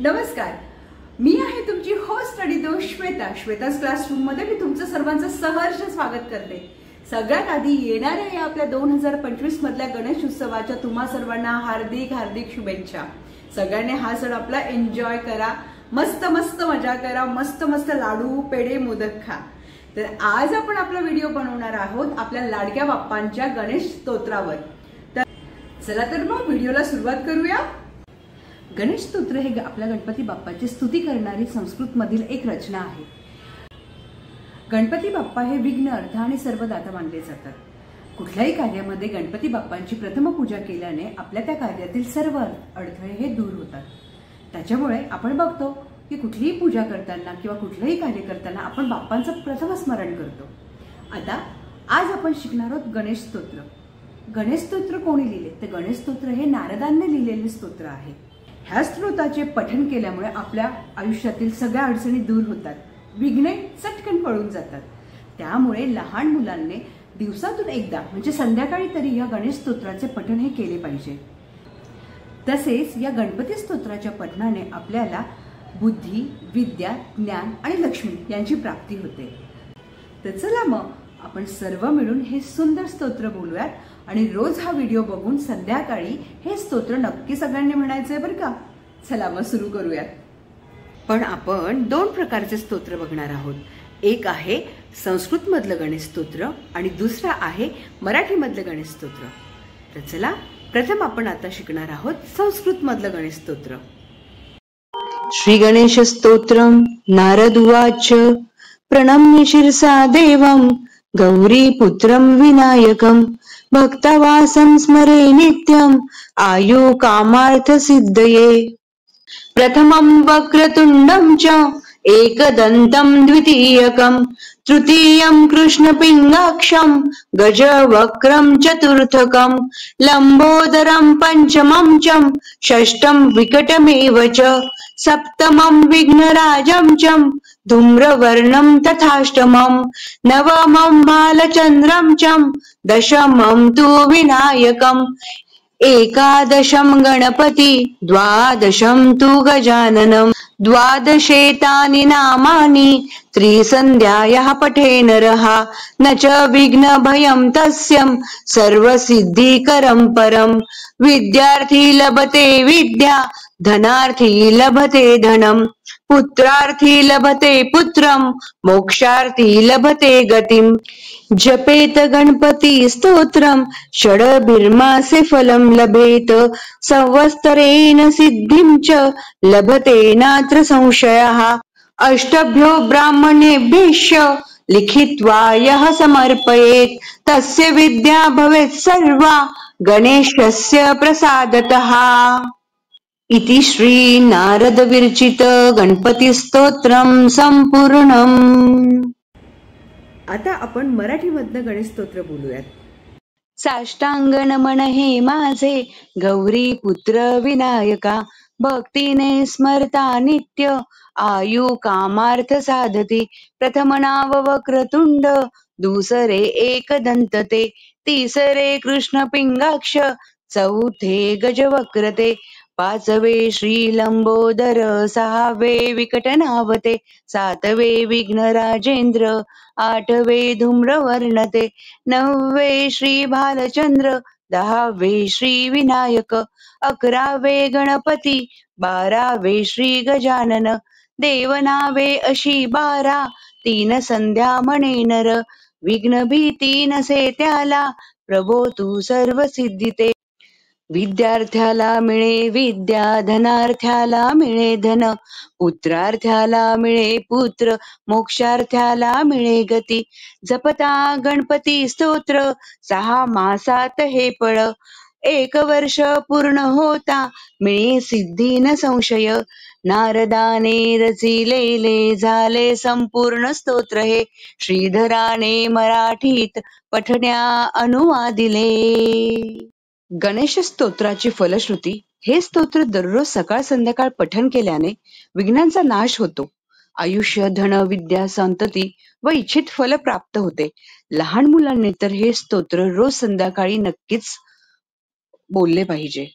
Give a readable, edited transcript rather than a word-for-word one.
नमस्कार, मी आहे तुमची होस्ट आणि तो श्वेता's क्लासरूम मध्ये मी तुमचं सर्वांचं सहर्ष स्वागत करते। सगळ्यात आधी येणाऱ्या या आपल्या 2025 मधल्या गणेश उत्सवाच्या तुम्हा सर्वांना हार्दिक हार्दिक शुभेच्छा। सगळ्यांनी हा सण आपला एन्जॉय करा, मस्त मस्त मजा करा, मस्त मस्त लाडू पेढे मोदक खा। तर आज आपण आपला व्हिडिओ बनवणार आहोत आपल्या लाडक्या बाप्पांच्या गणेश स्तोत्रावर। तर चला तर मग व्हिडिओला सुरुवात करूया। गणेश स्तोत्र हे आपल्या गणपती बाप्पाची स्तुती करणारी संस्कृत मधील एक रचना आहे। गणपती बाप्पा हे विघ्न अर्थ आणि सर्वदाता मानले जातात। कुठल्याही कार्यामध्ये गणपती बाप्पांची प्रथम पूजा केल्याने आपल्या त्या कार्यातील सर्व अडथळे हे दूर होतात। त्याच्यामुळे आपण बघतो की कुठलीही पूजा करताना किंवा कुठलेही कार्य करताना आपण बाप्पांचं प्रथम स्मरण करतो। आता आज आपण शिकणार आहोत गणेश स्तोत्र। गणेश स्तोत्र कोणी लिहिले तर गणेश स्तोत्र हे नारदांनी लिहिलेले स्तोत्र आहे। ह्या स्तोत्राचे पठण केल्यामुळे आपल्या आयुष्यातील सगळ्या अडचणी दूर होतात, विघ्ने चटकन पळून जातात। त्यामुळे लहान मुलांनी दिवसातून एकदा म्हणजे संध्याकाळी तरी या गणेश स्तोत्राचे पठण हे केले पाहिजे। तसेच या गणपती स्तोत्राच्या पठणाने आपल्याला बुद्धी, विद्या, ज्ञान आणि लक्ष्मी यांची प्राप्ती होते। तर चला मग आपण सर्व मिळून हे सुंदर स्तोत्र बोलूयात आणि रोज हा व्हिडिओ बघून संध्याकाळी हे स्तोत्र नक्की सगळ्यांनी म्हणायचंय बरं का। चला मग सुरू करूयात। पण आपण दोन प्रकारचे स्तोत्र बघणार आहोत। एक आहे संस्कृत मधलं गणेश स्तोत्र आणि दुसरा आहे मराठी मधलं गणेश स्तोत्र। तर चला प्रथम आपण आता शिकणार आहोत संस्कृत मधलं गणेश स्तोत्र। श्री गणेश स्तोत्रम। नारद उवाच प्रणम्य शिरसा देवं गौरी पुत्रं विनायकं भक्तवासं स्मरे नित्यं आयु कामार्थ सिद्धये। प्रथमं वक्रतुण्डं च एकदन्तं द्वितीयकं तृतीयं कृष्णपिङ्गाक्षं गजवक्त्रं चतुर्थकं लम्बोदरं पंचमं च षष्ठं विकटमेव च सप्तमं विघ्नराजं च धूम्रवर्णं तथाष्टमं नवमं बालचन्द्रं च दशमं तु विनायकम् एकादशं गणपति द्वादशं तु गजाननं द्वादशेतानि नामानि त्रिसन्ध्यायाः पठे नरः न च विघ्नभयं तस्य सर्वसिद्धिकरं परं। विद्यार्थी लभते विद्या धनार्थी लभते धनं पुत्रार्थी लभते पुत्रं मोक्षार्थी लभते गतिं। जपेत गणपति स्तोत्रं षडभिर्मासे फलं लभेत संवत्सरेण सिद्धिं च लभते नात्र संशयः। अष्टभ्यो ब्राह्मणेभ्यश्च लिखित्वा यः समर्पयेत् तस्य विद्या भवेत् सर्वा गणेशस्य प्रसादतः। इति श्री नारद विरचित गणपती स्तोत्रम संपूर्णम। आता आपण मराठी मधलं गणेश स्तोत्र बोलूयात। साष्टांग नमन हे माझे गौरी पुत्र विनायका भक्तीने स्मरता नित्य आयु कामार्थ साधते। प्रथम नाव वक्रतुंड दुसरे एकदंत ते तिसरे कृष्ण पिंगाक्ष चौथे गजवक्रते पाचवे श्री लंबोदर सहावे विकट नावते सातवे विघ्न राजेंद्र आठवे धूम्रवर्णते नववे श्री भालचंद्र दहावे श्री विनायक अकरावे गणपती बारावे श्री गजानन देवनावे अशी बारा तीन संध्या म्हणे नर विघ्न भीती नसे त्याला प्रभो तू सर्व सिद्धिते। विद्यार्थ्याला मिळे विद्या धनार्थ्याला मिळे धन पुत्रार्थ्याला मिळे पुत्र मोक्षार्थ्याला मिळे गती। जपता गणपती स्तोत्र 6 मासात हे फळ 1 वर्ष पूर्ण होता मिळे सिद्धी न संशय। नारदाने रचिलेले झाले संपूर्ण स्तोत्र हे श्रीधराने मराठीत पठण्या अनुवादिले। गणेश स्तोत्राची फलश्रुती हे स्तोत्र दररोज सकाळ संध्याकाळ पठण केल्याने विघ्नांचा नाश होतो, आयुष्य धन विद्या संतती व इच्छित फल प्राप्त होते। लहान मुलांनी तर हे स्तोत्र रोज संध्याकाळी नक्कीच बोलले पाहिजे।